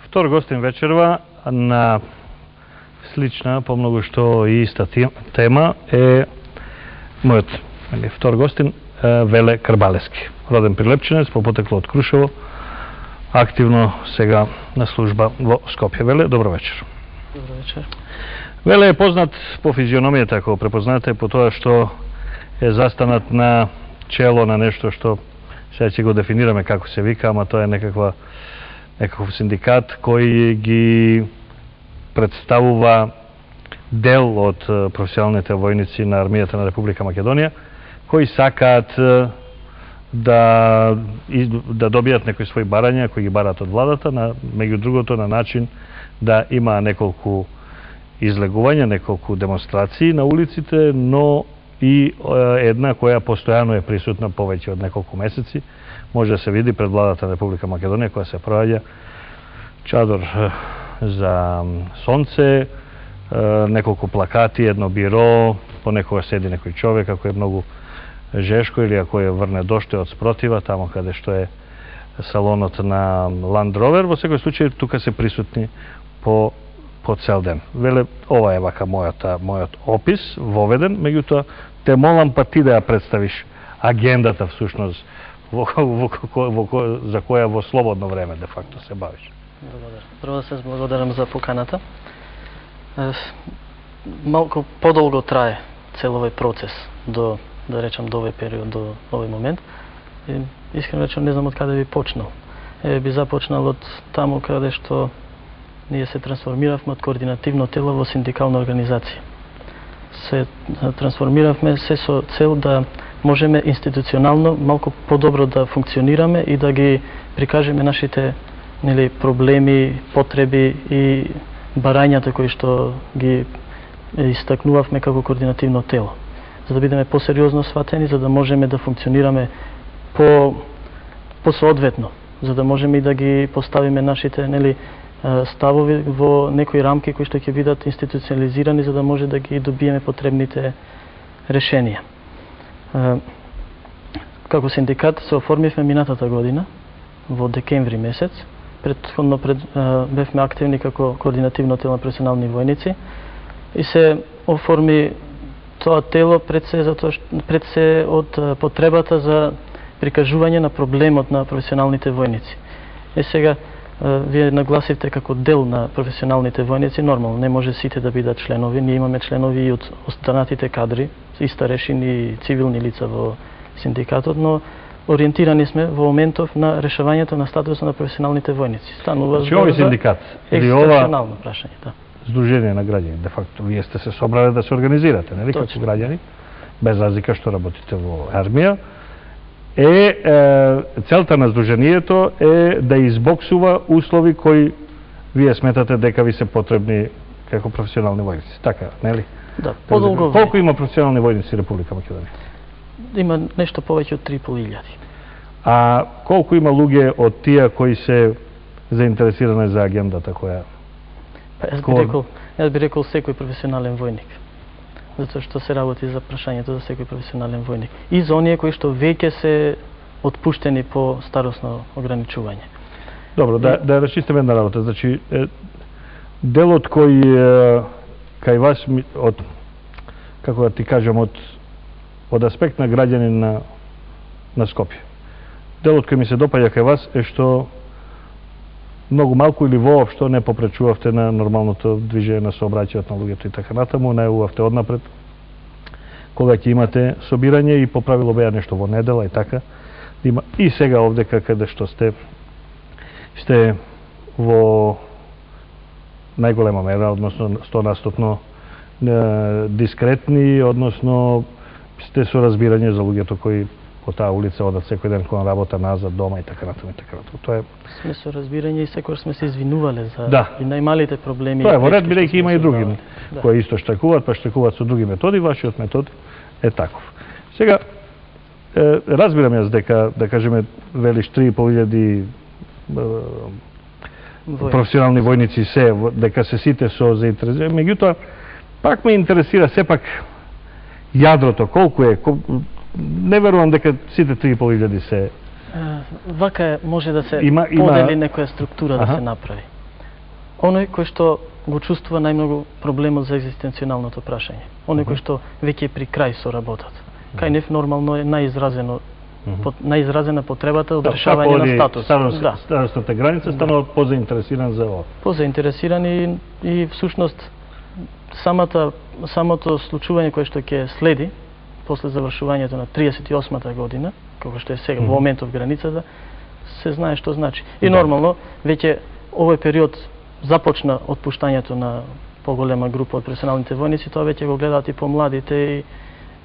Втор гостин вечерва на слична, помногу што и иста тема е мојот втор гостин Веле Крбалевски. Роден Прилепченец, по потекло од Крушево, активно сега на служба во Скопје. Веле, добро вечер. Добро вечер. Веле е познат по физиономијата, ако препознате, по тоа што е застанат на чело на нешто што сега ќе го дефинираме како се вика, ама тоа е некаков синдикат кој ги представува дел од професионалните војници на армијата на Република Македонија, кои сакаат да добијат некои своји барања, кои ги бараат од владата, меѓу другото на начин да има неколку излегувања, неколку демонстрации на улиците, но и една која постојано е присутна повеќе од неколку месеци. Може да се види пред владата на Република Македонија, која се проаѓа чадор за сонце, неколку плакати, едно биро, понекога седи некој човек, ако е многу жешко или ако е врне доште од спротива, тамо каде што е салонот на Land Rover, во секој случај тука се присутни по цел ден. Веле, ова е вака мојот опис, воведен, меѓутоа те молам па ти да ја представиш агендата всушност за која во слободно време де факто се бавиш. Благодарам. Прво да се благодарам за поканата. Малку подолго трае цел овој процес до, да речам, до овој период, до овој момент. И искрено речем не знам од каде би почнал. Би започнал од таму каде што ние се трансформиравме од координативно тело во синдикална организација. Се трансформиравме се со цел да можеме институционално малку подобро да функционираме и да ги прикажеме нашите проблеми, потреби и барањата кои што ги истакнувавме како координативно тело. За да бидеме посериозно сватени, за да можеме да функционираме посоодветно, за да можеме и да ги поставиме нашите ставови во некои рамки кои што ќе бидат институционализирани, за да може да ги добиеме потребните решенија. Како синдикат се оформивме минатата година, во декември месец. Претходно бевме активни како координативно тело на професионални војници и се оформи тоа тело пред се од потребата за прикажување на проблемот на професионалните војници. Сега, вие нагласивте како дел на професионалните војници, нормално, не може сите да бидат членови, ние имаме членови и од останатите кадри, и старешини и цивилни лица во синдикатот, но ориентирани сме во моментов на решавањето на статусот на професионалните војници. Станува значи овој синдикат или ова прашање, да. Здружение на граѓани, де факто вие сте се собрале да се организирате, нели, како граѓани, без разлика што работите во армија. Целта на здруженијето е да избоксува услови кои вие сметате дека ви се потребни како професионални војници. Така, нели? Да, подолго. Колку има професионални војници Република Македонија? Има нешто повеќе од 3.500. А колку има луѓе од тие кои се заинтересирани за агендата која? Јас би рекол секој професионален војник. Затоа што се работи за прашањето за секој професионален војник. И за оние кои што веќе се отпуштени по старосно ограничување. Добро, да расчистиме една работа. Значи, делот кој кај вас, како да ти кажам, од аспект на граѓанин на Скопје. Делот кој ми се допаѓа кај вас е што многу малку или воопшто не попречувавте на нормалното движење на сообраќајот на луѓето и така натаму, најавувавте однапред кога ќе имате собирање и по правило беа нешто во недела и така. Има и сега овде каде што сте во најголема мера, односно 100% дискретни, односно сте со разбирање за луѓето кои по таа улица одат секој ден кон работа назад дома и така натаму и така натаму. Тоа е сме со разбирање и секогаш сме се извинувале за и најмалите проблеми. Тоа е во ред, бидејќи има и други кои исто штекуваат, па штекуваат со други методи, вашиот метод е таков. Сега разбирам јас дека, да кажеме, велиш 3.500 професионални војници се, дека се сите со заинтересирани, меѓутоа пак ме интересира сепак јадрото, колку е, не верувам дека сите 3.500 се... Вака може да се подели некоја структура да се направи. Оној кој што го чувствува најмногу проблемот за екзистенционалното прашање. Оној кој што веќе е при крај со работата. Кај нив нормално е најизразена потребата од решавање на статус. Старосната граница станува позаинтересиран за ова. Позаинтересиран и всушност самото случување кое што ќе следи после завршувањето на 38-та година, како што е сега во моментов границата, се знае што значи. И нормално веќе овој период започна отпуштањето на поголема група од професионалните војници, тоа веќе го гледаат и помладите и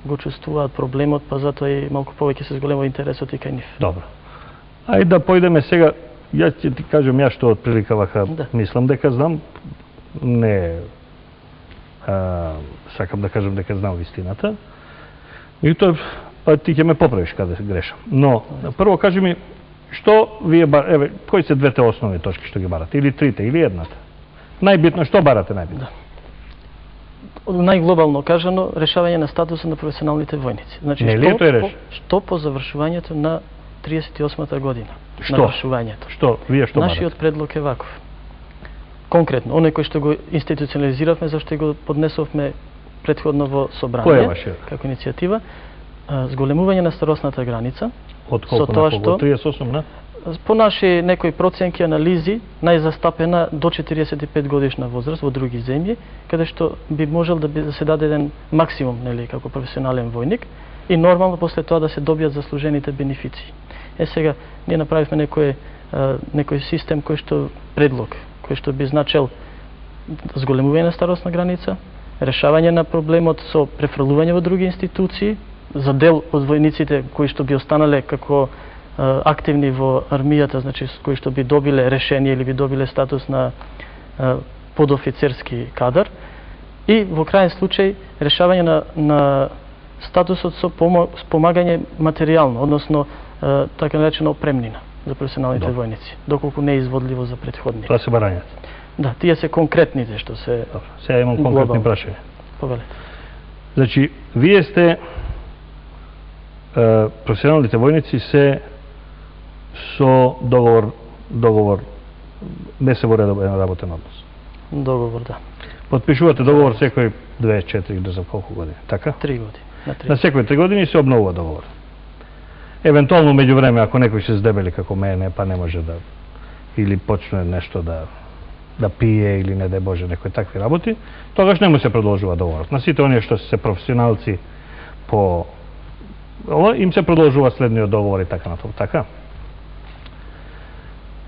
го чувствуваат проблемот, па затоа и малку повеќе се зголемува интересот и кај нив. Добро. Ајде да појдеме сега, ја ќе ти кажам ја што отприлика вака мислам дека знам, не сакам да кажам дека знам вистината. И тоа ти ќе ме поправиш каде грешам. Но прво кажи ми што вие еве кои се двете основни точки што ги барате, или трите или едната? Најбитно што барате најбитно? Најглобално кажано, решавање на статусот на професионалните војници. Значи, што по завршувањето на 38-та година? Навршувањето. Вие што барате? Нашиот предлог е ваков. Конкретно, оној кој што го институционализиравме, зашто го поднесовме претходно во собрание, како иницијатива, зголемување на старосната граница. Од колку на колку? 38 на? По наши некои проценки, анализи, најзастапена до 45 годишна возраст во други земји, каде што би можел да се даде еден максимум, нели, како професионален војник, и нормално после тоа да се добијат заслужените бенефиции. Сега, ние направивме некој систем кој што предлог, кој што би значел зголемување на старосна граница, решавање на проблемот со префрлување во други институции, за дел од војниците кои што би останале како активни во армијата, значи кои што би добиле решение или би добиле статус на подофицерски кадар, и во крајен случај решавање на статусот со помагање материјално, односно така наречена опремнина за професионалните војници, доколку не е изводливо за претходни. Тоа се барањата. Да, тие се конкретните што се. Сега имам конкретни прашања. Повелете. Значи, вие сте професионалните војници се со договор не се во редовен работен однос. Договор, да. Подпишувате договор секој 2, 4, не знам колку години, така? 3 години. На секој 3 години се обновува договор. Евентуално меѓу време ако некој се здебели како мене, па не може да или почне нешто да пие или не дај Боже некои такви работи, тогаш не му се продолжува договорот. На сите оние што се професионалци по ова им се продолжува следниот договор и така натаму, така?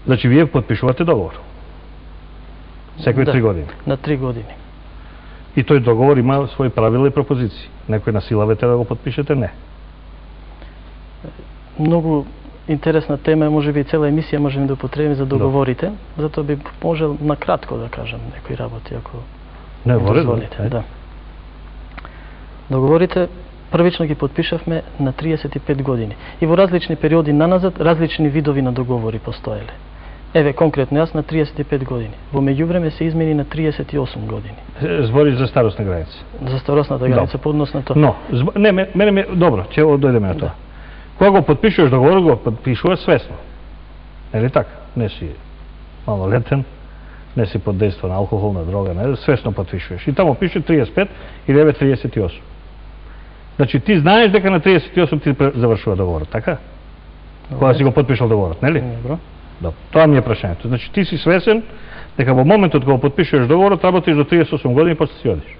Значи вие подпишувате договор. Секој 3 години. На 3 години. И тој договор има своји правила и пропозиции. Некој насилавате да го подпишете? Не. Многу интересна тема, можеби и цела емисија можеме да употребиме за договорите, затоа би можел накратко да кажам некои работи, ако не дозволите. Да. Договорите првично ги подпишавме на 35 години. И во различни периоди наназад различни видови на договори постоеле. Еве конкретно јас на 35 години. Во меѓувреме се измени на 38 години. Збори за старосна граница. За старосната граница по однос на тоа. Но мене добро, ќе дојдеме на тоа. Кога го подпишуваш договор, го подпишуваш свесно. Нели така? Не си малолетен, не си под дејство на алкохол, на дрога, не, свесно подпишуваш. И таму пише 35 или 38. Значи ти знаеш дека на 38 ти завршува договорот, така? Кога си го подпишал договорот, нели? Добро. Добро. Тоа ми е прашањето. Значи ти си свесен дека во моментот кога подпишуваш договорот работиш до 38 години после си одиш.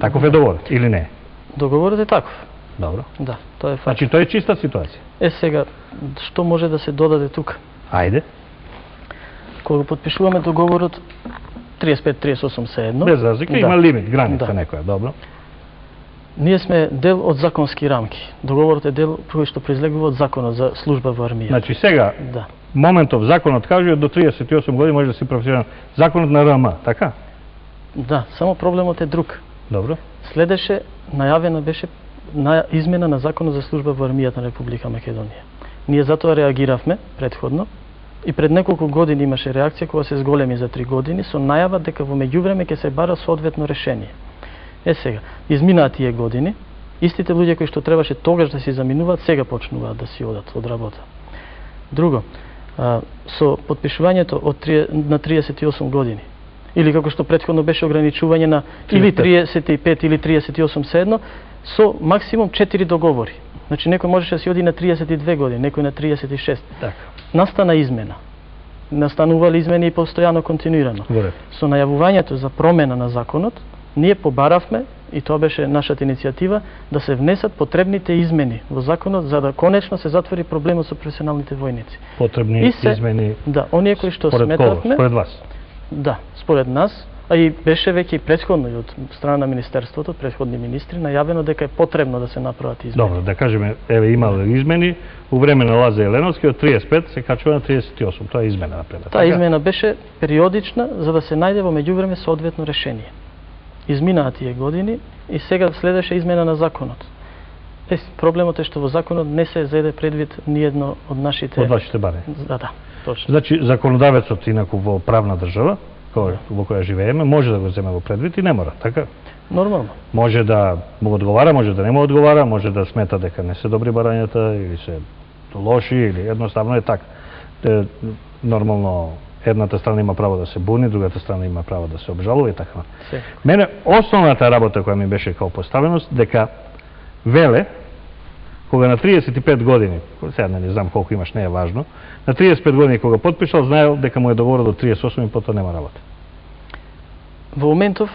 Таков е договорот или не? Договорот е таков. Добро. Да, тоа е факт. Значи тоа е чиста ситуација. Сега што може да се додаде тука? Ајде. Кога подпишуваме договорот 35-38 се едно. Без разлика, има лимит, граница некоја, добро. Ние сме дел од законски рамки. Договорот е дел кој што произлегува од законот за служба во армијата. Значи сега, моментов законот кажува до 38 години може да си професионален. Законот на РМ, така? Да, само проблемот е друг. Добро. Следеше, најавена беше измена на законот за служба во армијата на Република Македонија. Ние затоа реагиравме претходно и пред неколку години имаше реакција кога се зголеми за 3 години со најава дека во меѓувреме ќе се бара соодветно решение. Сега, изминаа тие години, истите луѓе кои што требаше тогаш да си заминуваат, сега почнуваат да си одат од работа. Друго, Со подпишувањето на 38 години, или како што претходно беше ограничување на или 35 или 38 седно, со максимум 4 договори. Значи некој можеше да си оди на 32 години, некој на 36. Така. Настана измена. Настанували измени и постојано континуирано. Со најавувањето за промена на законот, ние побаравме, и тоа беше нашата иницијатива, да се внесат потребните измени во законот за да конечно се затвори проблемот со професионалните војници. Потребни измени. Да, оние кои што според сметавме. Според вас? Да, според нас, а и беше веќе и претходно и од страна на министерството, претходни министри, најавено дека е потребно да се направат измени. Добро, да кажеме, еве имало измени, у време на Лазар Еленовски од 35 се качува на 38. Тоа е измена например. Таа измена беше периодична за да се најде во меѓувреме соодветно решение. Изминаа тие години и сега следеше измена на законот. Проблемот е што во законот не се зеде предвид ниедно од нашите... Од вашите барања. Да, точно. Значи, законодавецот инаку во правна држава, во која живееме, може да го земе во предвид и не мора, така? Нормално. Може да му одговара, може да не му одговара, може да смета дека не се добри барањата или се лоши, или едноставно е така. Нормално, едната страна има право да се буни, другата страна има право да се обжалува и така. Мене основната работа која ми беше као поставеност дека веле кога на 35 години, сега не знам колку имаш, не е важно, на 35 години кога потпишал, знаел дека му е договорот до 38 и потоа нема работа. Во моментов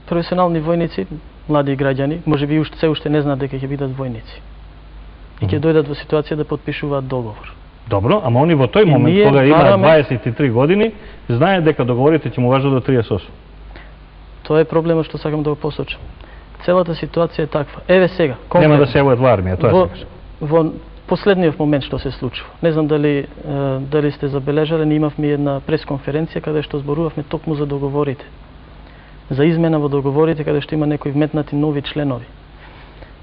професионални војници, млади граѓани, можеби уште не знаат дека ќе бидат војници. И ќе дојдат во ситуација да потпишуваат договор. Добро, ама они во тој момент кога имаат 23 години, знаат дека договорите ќе му важат до 38. Тоа е проблемот што сакам да го посочам. Целата ситуација е таква. Еве сега, нема да се јават во армија, тоа се кажа. Во последниот момент што се случува. Не знам дали сте забележале, ние имавме една пресконференција каде што зборувавме токму за договорите. За измена во договорите каде што има некои вметнати нови членови.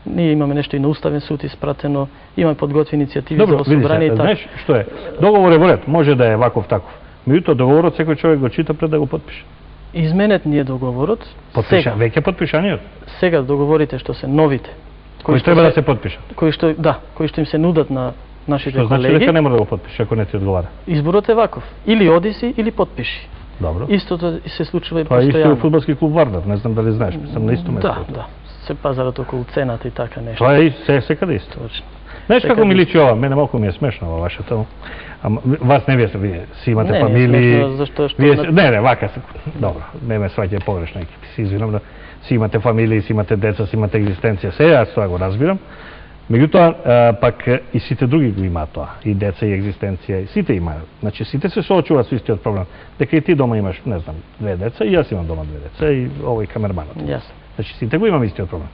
Ние имаме нешто и на Уставен суд испратено, имаме подготвени иницијативи за собрание и така. Знаеш што е? Договор е во ред, може да е ваков таков. Меѓутоа договорот секој човек го чита пред да го потпише. Изменет ни е договорот. Веќе потпишаниот. Сега договорите што се новите, кои треба да се потпишат. Кои што им се нудат на нашите колеги. Што значи дека не мора да го потпише ако не ти одговара? Изборот е ваков. Или оди си или потпиши. Добро. Истото се случува и постојано. Тоа е исто и фудбалски клуб Вардар, не знам дали знаеш, сум на исто место. Да. Се пазарат околу цената и така нешто. Тоа е секаде исто. Точно. Знаеш како ми личи ова? Мене малку ми е смешно во вашето. Вас не вие си имате фамилии. Не, вака се. Добро, ме сваќа погрешно, си извинам, да си имате фамилии, си имате деца, си имате екзистенција. Се, јас тоа го разбирам. Меѓутоа, пак и сите други го имаат тоа. И деца, и екзистенција, и сите имаат. Значи, сите се соочуваат со истиот проблем. Дека и ти дома имаш, не знам, 2 деца, и јас имам дома 2 деца, и овој камерманот. Јасно. Значи, сите го имаме истиот проблем.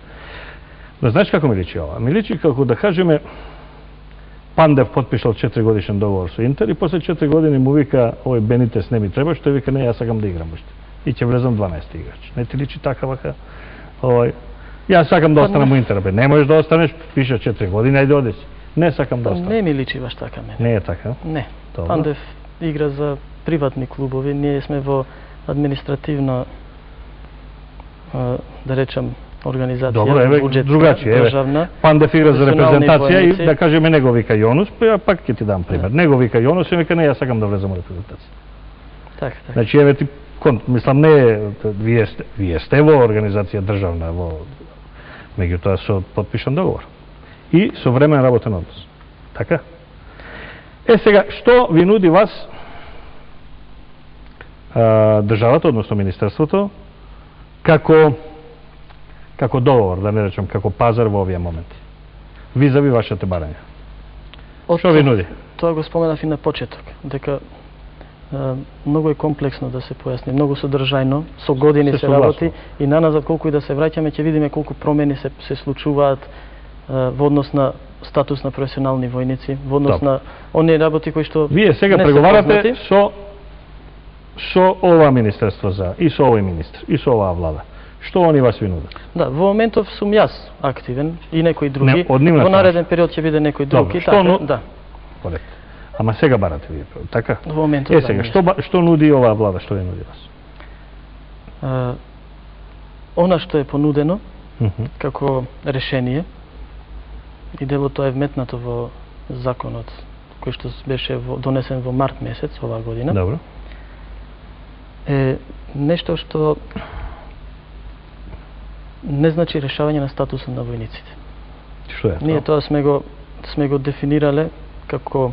Но знаеш како ми личи ова? Ми личи како да кажеме Пандев потпишал 4 годишен договор со Интер и после 4 години му вика овој Бенитес не ми треба, што вика не, јас сакам да играм уште. И ќе влезам 12 играч. Не ти личи така вака? Јас сакам да останам во Интер, бе. Не можеш да останеш, пише 4 години, ајде оди си. Не сакам да останам. Не ми личи баш така мене. Не е така? Не. Пандев игра за приватни клубови, ние сме во административна да речам организација. Добро, еве другачи, еве. Пандев игра за репрезентација и да кажеме него вика Јонус, пак ќе ти дам пример. Него вика Јонус и вика не, јас сакам да влезам во репрезентација. Така. Значи еве ти мислам не вие сте во организација државна во меѓутоа со потпишан договор и со времен работен однос. Така? Сега што ви нуди вас државата, односно министерството, како договор, да не речем, како пазар во овие моменти? Визави вашите барања. Што ви нуди? Тоа го споменав и на почеток, дека многу е комплексно да се појасни, многу содржајно, со години се работи и наназад колку и да се враќаме ќе видиме колку промени се случуваат во однос на статус на професионални војници, во однос на оние работи кои што вие сега преговарате со ова министерство и со овој министр и со оваа влада. Што они вас ви нудат? Да, во моментов сум јас активен и некои други. Во нареден период ќе биде некој друг и така, да. Коректно. Ама сега барате вие, така? Во моментов сега, што нуди оваа влада, што ви нуди вас? Она што е понудено како решение и дело тоа е вметнато во законот кој што беше донесен во март месец оваа година, Добро. е нешто што не значи решавање на статусот на војниците. Што е тоа? Ние тоа сме го дефинирале како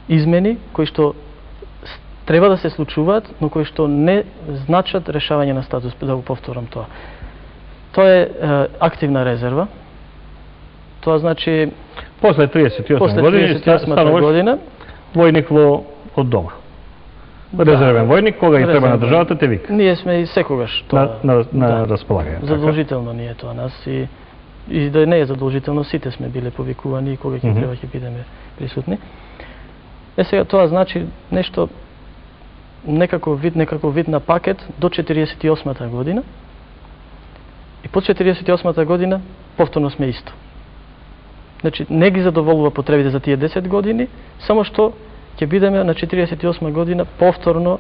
измени кои што треба да се случуваат, но кои што не значат решавање на статус, да го повторам тоа. Тоа е активна резерва. Тоа значи После 38 години стануваш година војник од дома. Резервен војник, кога ги треба на државата, те вика. Ние сме и секогаш тоа на располагање. Задолжително ни е тоа нас и да не е задолжително, сите сме биле повикувани и кога ќе треба ќе бидеме присутни. Сега тоа значи нешто некако вид на пакет до 48-та година. И по 48-та година повторно сме исто. Значи не ги задоволува потребите за тие 10 години, само што ќе бидеме на 48 година повторно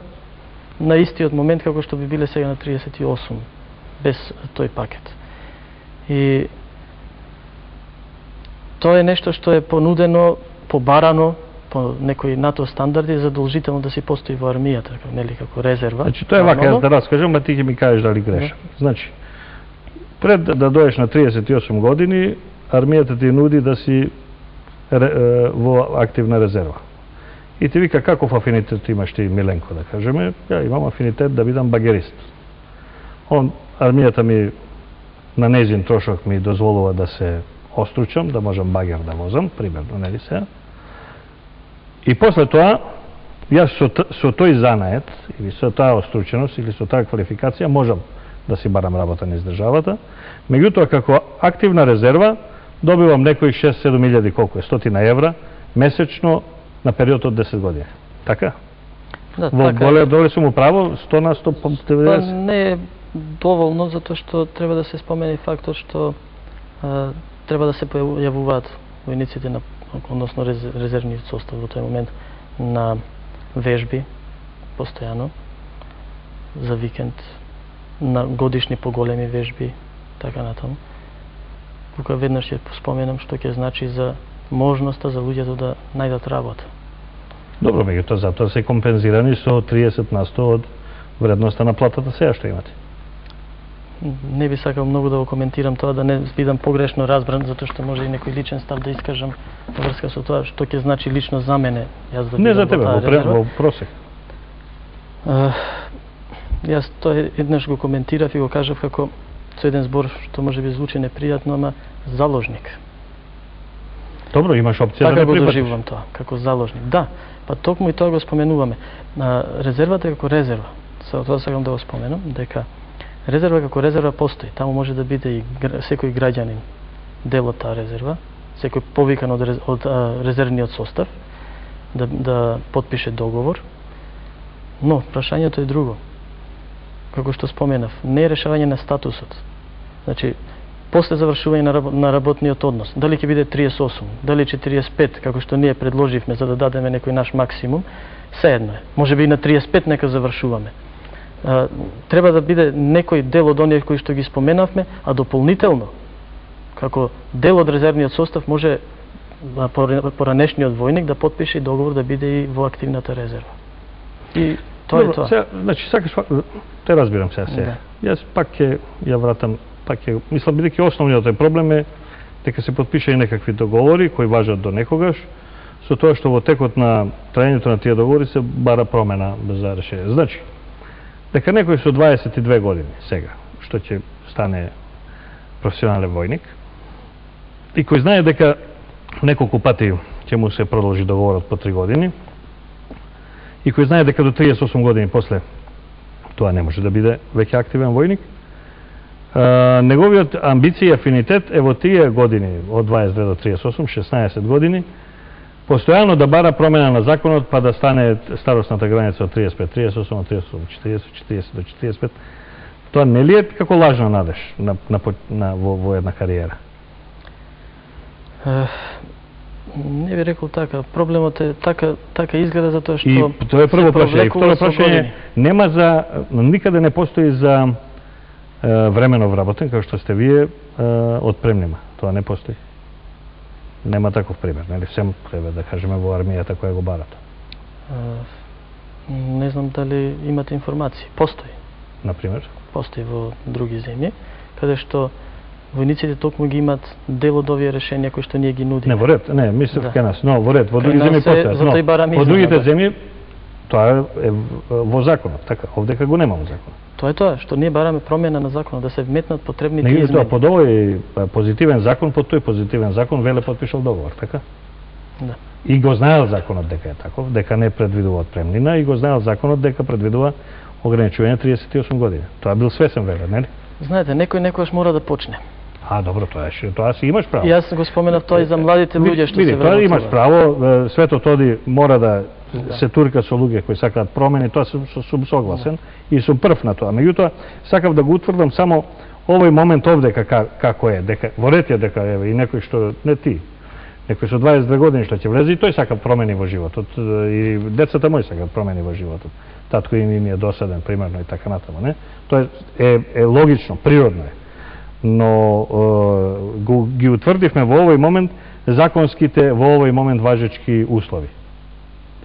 на истиот момент како што би биле сега на 38 без тој пакет. И тоа е нешто што е понудено, побарано по некои НАТО стандарди, задолжително да си постои во армијата, нели, како резерва. Значи тоа е вака, јас да раскажам, а ти ќе ми кажеш дали грешам. Значи, пред да дојдеш на 38 години, армијата ти нуди да си во активна резерва. И ти вика каков афинитет имаш ти, Миленко, да кажеме, ја имам афинитет да бидам багерист. Армијата ми на нејзин трошок ми дозволува да се остручам, да можам багер да возам, примерно, нели се. И после тоа, јас со тој занает, или со таа острученост, или со таа квалификација, можам да си барам работа низ државата. Меѓутоа, како активна резерва, добивам некои 6-7 илјади, колку е, 100 евра, месечно на период од 10 години. Така? Да, Во така. доле сум управо, 100 на 100 по 90? Не е доволно, затоа што треба да се спомени фактот што треба да се појавуваат војниците на, односно резервниот состав во тој момент на вежби постојано за викенд, на годишни поголеми вежби, така натаму. Тука веднаш ќе споменам што ќе значи за можноста за луѓето да најдат работа. Добро, меѓутоа затоа се компензирани со 30 на 100 од вредноста на платата сега што имате. Не би сакал многу да го коментирам тоа, да не бидам погрешно разбран, затоа што може и некој личен став да искажам во врска со тоа што ќе значи лично за мене. Јас да Не за тебе, во во просек. Јас тоа еднаш го коментирав и го кажав како со еден збор што може би звучи непријатно, ама заложник. Добро, имаш опција така да не го припатиш. доживувам тоа, како заложник. Да, па токму и тоа го споменуваме. Резервата како резерва, тоа сакам да го споменам, дека резерва како резерва постои. Таму може да биде и секој граѓанин дел од таа резерва, секој повикан од резервниот состав, да потпише договор. Но, прашањето е друго. Како што споменав, не е решавање на статусот. Значи, после завршување на работниот однос, дали ќе биде 38, дали 45, како што ние предложивме за да дадеме некој наш максимум, сеедно е. Може би и на 35 нека завршуваме. Треба да биде некој дел од оние кои што ги споменавме, а дополнително, како дел од резервниот состав, може поранешниот војник да потпише и договор да биде и во активната резерва. И тоа е тоа. Сега, значи, сакаш, те разбирам сега. Да. Јас пак ќе ја вратам, мислам, бидејќи основниот проблем е дека се потпише и некакви договори кои важат до некогаш, со тоа што во текот на трајањето на тие договори се бара промена за решение. Значи, дека некој со 22 години сега, што ќе стане професионален војник, и кој знае дека неколку пати ќе му се продолжи договорот по 3 години, и кој знае дека до 38 години после тоа не може да биде веќе активен војник, неговиот амбиција и афинитет е во тие години, од 22 до 38, 16 години, постојано да бара промена на законот, па да стане старосната граница од 35, 38, од 38, 40, 40 до 45. Тоа не ли е како лажна надеж во една кариера? Не би рекол така. Проблемот е така изгледа затоа што и тоа е прво прашање. И второ прашање, нема за никаде не постои за времено вработен како што сте вие отпремнима. Тоа не постои. Нема таков пример, нели? Сем треба да кажеме во армијата која го барат. Не знам дали имате информации. Постои. Например? Постои во други земји, каде што војниците токму ги имат дел од овие решенија кои што ние ги нудиме. Не, во ред, не, мислев кај нас, но во ред, во други земји постојат, но во другите земји тоа е во законот, така, овдека го нема во законот. Тоа е тоа, што ние бараме промена на законот, да се вметнат потребните измени. измени. Под овој позитивен закон, под тој позитивен закон Веле потпишал договор, така? Да. И го знаел законот дека е таков, дека не предвидува отпремнина, и го знаел законот дека предвидува ограничување 38 години. Тоа бил свесен Веле, нели? Знаете, некој некогаш мора да почне. Добро, тоа си имаш право. Јас го споменав тоа и за младите луѓе што се враќаат. Тоа имаш право, светот оди мора да се турка со луѓе кои сакаат промени, тоа сум согласен и сум прв на тоа. Меѓутоа, сакав да го утврдам само овој момент овдека како е, дека во ред е дека и некој што не ти, некој со 22 години што ќе влезе и тој сака промени во животот, и децата мои сакаат промени во животот. Татко им е досаден примерно и така натаму, не? Тоа е логично, природно е. Но ги утврдивме во овој момент законските во овој момент важечки услови.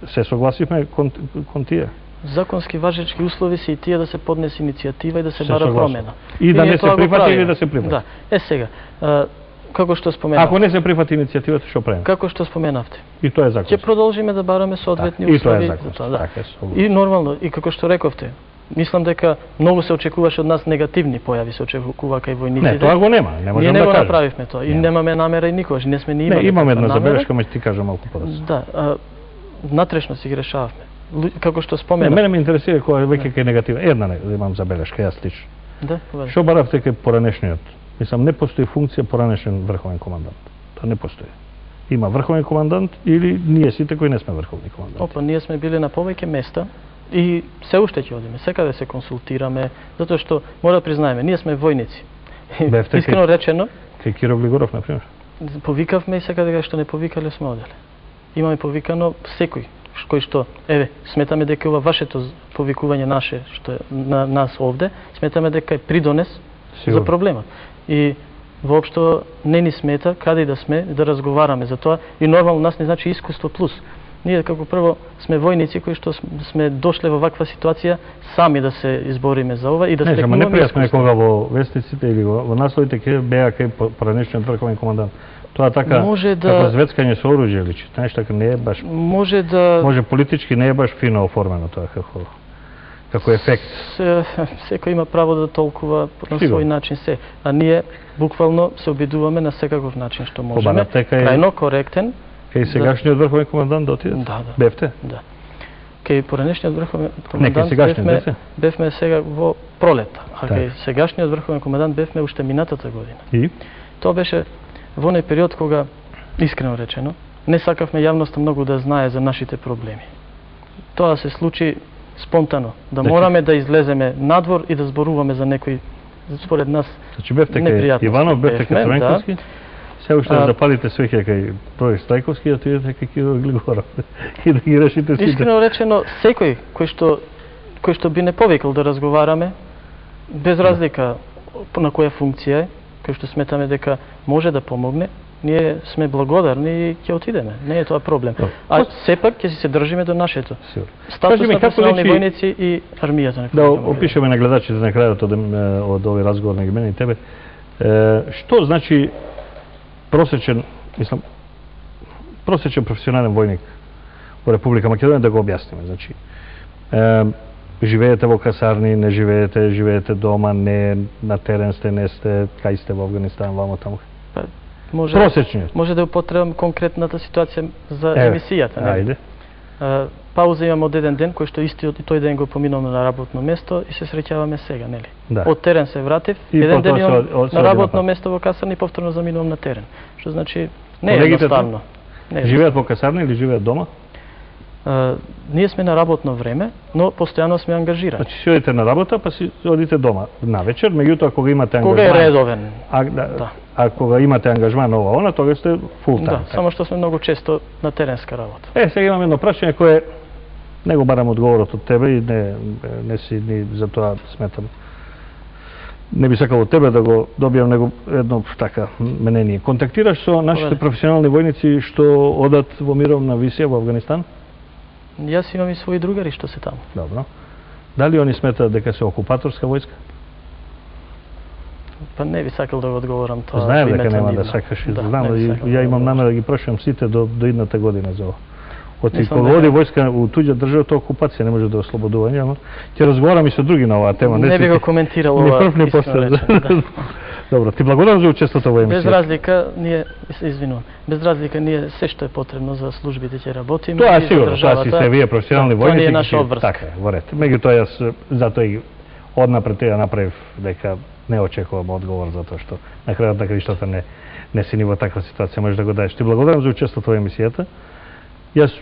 Се согласивме кон тие. Законски важечки услови се и тие да се поднесе иницијатива и да се бара промена. И да не се прифати или да се прифати. Да. Сега, како што споменавте. Ако не се прифати иницијативата, што правиме? Како што споменавте. И тоа е законски. Ќе продолжиме да бараме соодветни услови. И тоа е законски. Да. И нормално, и како што рековте, мислам дека многу се очекуваше од нас негативни појави, се очекува кај војниците. Не, тоа го нема, не можам да кажам. Ние не го направивме тоа и немаме намера и никогаш, не сме ни имали. Не, имаме една забелешка, ма ќе ти кажам малку подоцна. Да, натрешно си ги решававме. Како што споменав. Мене ме интересира кога веќе кај негатива. Една имам забелешка, јас лично. Да, што баравте кај поранешниот? Мислам, не постои функција поранешен врховен командант. Тоа не постои. Има врховен командант или ние сите кои не сме врховни команданти? Опа, ние сме били на повеќе места и се уште ќе одиме, секаде се консултираме, затоа што мора да признаеме, ние сме војници. Искрено речено, кај Киро Глигоров на пример. Повикавме и секаде кај што не повикале сме оделе. Имаме повикано секој кој што, сметаме дека ова вашето повикување наше, што е на нас овде, сметаме дека е придонес за проблемот. И воопшто не ни смета каде и да сме да разговараме за тоа и нормално нас не значи искуство плюс. Ние како прво сме војници кои што сме дошле во ваква ситуација сами да се избориме за ова и да стекнуваме искуство. Не, непријатно е кога во вестниците или во насловите ќе беа кај поранешниот врховен командант. Тоа така како звецкање со оружје личи. Знаеш, така не е баш. Може политички не е баш фино оформено тоа како ефект. Секој има право да толкува на свој начин се, а ние буквално се обидуваме на секаков начин што можеме. Крајно коректен. Кај сегашниот врховен командант да отиде? Да. Бевте? Да. Кај поранешниот врховен командант бевме сега во пролета, а кај сегашниот врховен командант бевме уште минатата година. И? Тоа беше во оној период кога, искрено речено, не сакавме јавноста многу да знае за нашите проблеми. Тоа се случи спонтано, да мораме да излеземе надвор и да зборуваме за некои, според нас, непријатности. Иванов, бевте кај Црвенковски, се уште да запалите свеќе кај Пројек Стајковски, да отидете кај Киро Глигоров и да ги решите сите. Искрено речено, секој кој што би не повикал да разговараме, без разлика на која функција е, кој што сметаме дека може да помогне, ние сме благодарни и ќе отидеме. Не е тоа проблем. А сепак ќе се држиме до нашето. Статус на професионални војници и армијата. Да опишеме на гледачите на крајот од овој разговор на мене и тебе. Што значи просечен професионален војник во Република Македонија, да го објасниме. Значи, живеете во касарни, не живеете дома, не на терен сте, не сте, кај сте во Авганистан, вамо таму. Просечниот. Може да употребам конкретната ситуација за емисијата. Ајде. Пауза имам од еден ден, кој што истиот и тој ден го поминав на работно место и се среќаваме сега, нели? Да. Од терен се вратив, еден ден имам на работно место во касарни и повторно заминувам на терен. Што значи не е едноставно. Живеат во касарни или живеат дома? Ние сме на работно време, но постојано сме ангажирани. Значи си одите на работа, па си одите дома на вечер, меѓутоа кога имате ангажман. Кога е редовен. А кога имате ангажман ова, тога сте фул тајм. Да, само што сме многу често на теренска работа. Сега имам едно прашање кое не го барам одговорот од тебе и не си ни за тоа сметам не би сакал од тебе да го добијам него едно така менение. Контактираш со нашите професионални војници што одат во мировна висија во Авганистан? Јас имам и своји другари што се таму. Добро. Дали они сметаат дека се окупаторска војска? Па не би сакал да го одговорам тоа. Знаем дека нема да сакаш, знам, ја имам намера да ги прашувам сите до идната година за ова. Кога оди војска у туѓа држава, тоа окупација не може да е ослободување, ама ќе разговарам и со други на оваа тема. Не би го коментирал ова. Ни прв ни после. Добро, ти благодарам за учеството во емисија. Без разлика ние, извинувам, без разлика ние се што е потребно за службите ќе работиме. Тоа е сигурно, тоа си се вие професионални војници. Тоа не е наша обврска. Така, во ред. Меѓутоа јас затоа и однапред ја направив дека не очекувам одговор затоа што на крајот на краиштата не си ни во таква ситуација можеш да го даеш. Ти благодарам за учеството во емисијата. Јас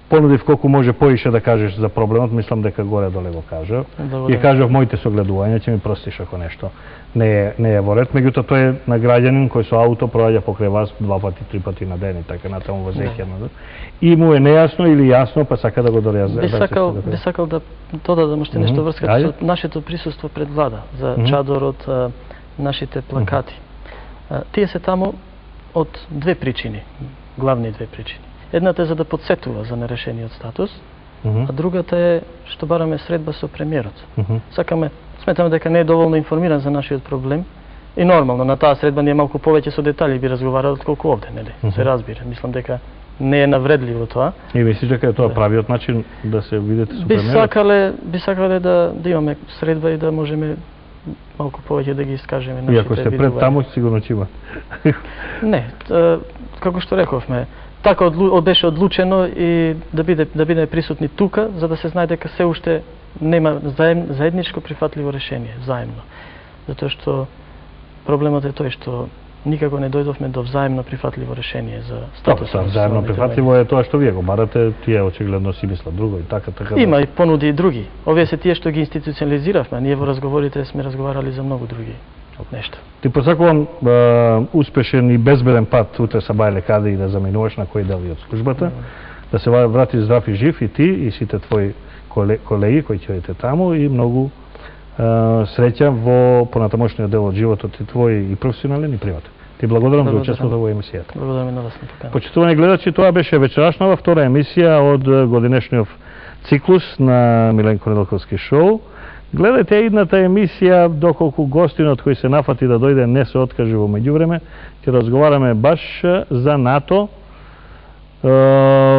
понудив колку може поише да кажеш за проблемот, мислам дека горе доле го кажав. И кажав моите согледувања, ќе ми простиш ако нешто не е во ред. Меѓутоа тој е на граѓанин кој со ауто проаѓа покрај вас 2 пати, 3 пати на ден и така натаму во Зеќерно. И му е нејасно или јасно, па сака да го дореја. Би сакал да додадам уште нешто врската со нашето присуство пред влада за чадорот, нашите плакати. Тие се таму од две причини, главни две причини. Едната е за да подсетува за нерешениот статус, а другата е што бараме средба со премиерот. Сметаме дека не е доволно информиран за нашиот проблем и нормално на таа средба ние малку повеќе со детали би разговарали отколку овде, нели? Се разбира. Мислам дека не е навредливо тоа. И мислиш дека е тоа правиот начин да се видите со премиерот? Би сакале да имаме средба и да можеме малку повеќе да ги искажеме нашите. И ако сте пред таму сигурно ќе има. Не, како што рековме, така беше одлучено и да биде присутни тука, за да се знае дека се уште нема заедничко прифатливо решение, заемно. Затоа што проблемот е тој што никако не дојдовме до взаемно прифатливо решение за статусот. Взаемно прифатливо е тоа што вие го барате, тие очигледно си мислат друго и така. Има и понуди и други. Овие се тие што ги институционализиравме, а ние во разговорите сме разговарали за многу други нешто. Ти посакувам успешен и безбеден пат утре са бајле каде и да заминуваш на кој дел од службата, да се вратиш здрав и жив и ти и сите твои колеги кои ќе одите таму и многу среќа во понатамошниот дел од животот и твој и професионален и приватен. Ти благодарам за учеството во емисијата. Благодарам на вас на покана. Почитувани гледачи, тоа беше вечерашнава втора емисија од годинешниот циклус на Миленко Неделковски шоу. Гледајте идната емисија доколку гостинот кој се нафати да дојде не се откаже во меѓувреме. Ќе разговараме баш за НАТО,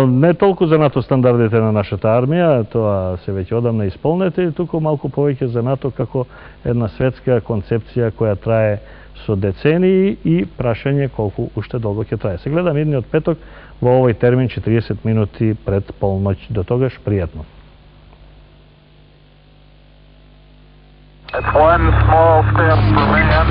не толку за НАТО стандардите на нашата армија, тоа се веќе одамна исполнете, туку малку повеќе за НАТО како една светска концепција која трае со децении и прашање колку уште долго ќе трае. Се гледам идниот петок во овој термин 40 минути пред полноќ. До тогаш пријатно. It's one small step for man.